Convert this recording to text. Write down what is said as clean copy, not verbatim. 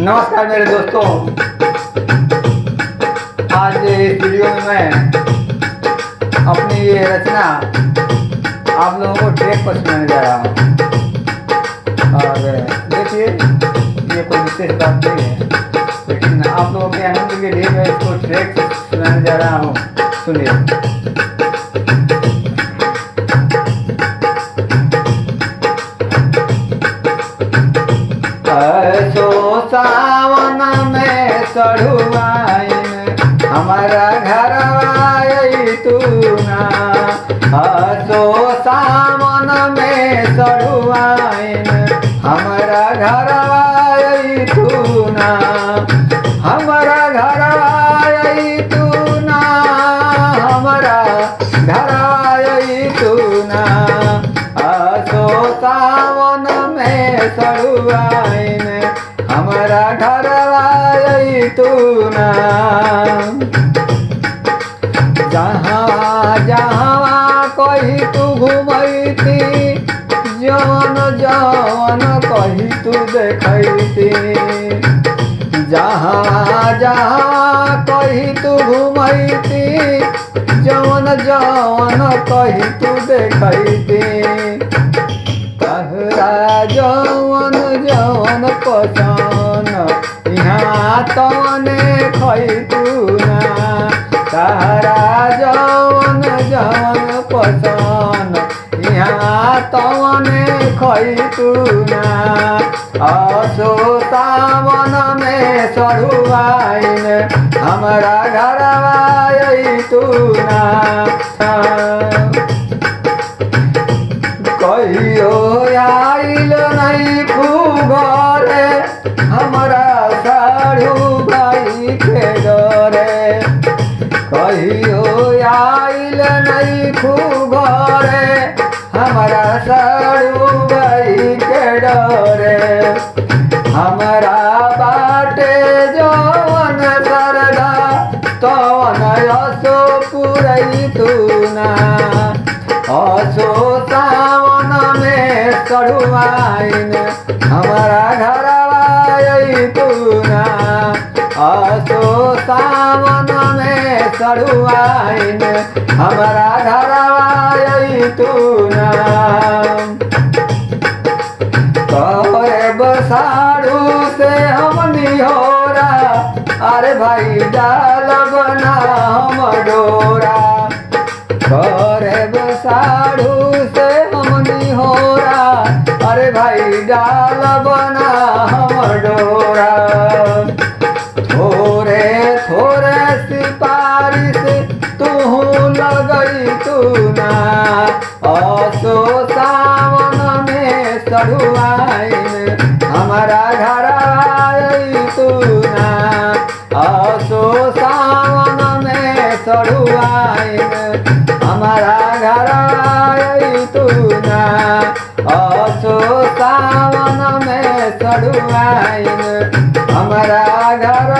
नमस्कार मेरे दोस्तों, आज इस वीडियो में मैं अपनी ये रचना आप लोगों को ट्रैक पर सुनाने जा रहा हूँ। और देखिए, ये कोई विशेष बात नहीं है, लेकिन आप लोगों के आनंद के लिए मैं इसको ट्रैक से सुनाने जा रहा हूँ। सुनिए। सो सावन में चढ़ुआइन हमारा घर आई तू ना। सो सावन में चढ़ुआइन हमारा घर आई तू ना। हमारा घर आई तू ना। हमारा घर आई तू ना। सो सावन में चढ़ुआइन हमारा घर आई तू ना। जहाँ जहाँ कही तू घुमैती, जवन जवन कही तू देखैती। जहाँ जहाँ कही तू घुमैती, जवन जवन कही तू देखैती। कहरा जवन जवन पसन यहाँ तवने खैतू ना। कहरा जवन जवन पसन यहाँ तवने खैतू ना। असो सावन में चढ़ुआइन हमारा घर आई तू ना। कहियो आइल नहीं घरे हमारा साढ़ू भाई के डरे। कहियो आइल नहीं घरे हमारा साढ़ू भाई के डरे। हमारा बाटे जवन सरदा तवन असो पुरई तू ना। असो सावन में चढ़ुआइन हमारा घर आई तू ना। असो सावन में चढ़ुआइन हमारा घर आई तू ना। करे बसाड़ू से हम निहोरा, अरे भाई डाल बना हम डोरा। करे बसाड़ू से हम निहोरा, अरे भाई डाल बना हम डोरा। थोरे थोरे सिपारिश तू लगई तू ना। असो सावन में चढ़ुआइन हमारा घर आई तू ना। असो सावन में चढ़ुआइन हमारा घर आई तू ना। असो सावन में चढ़ुआइन हमारा घर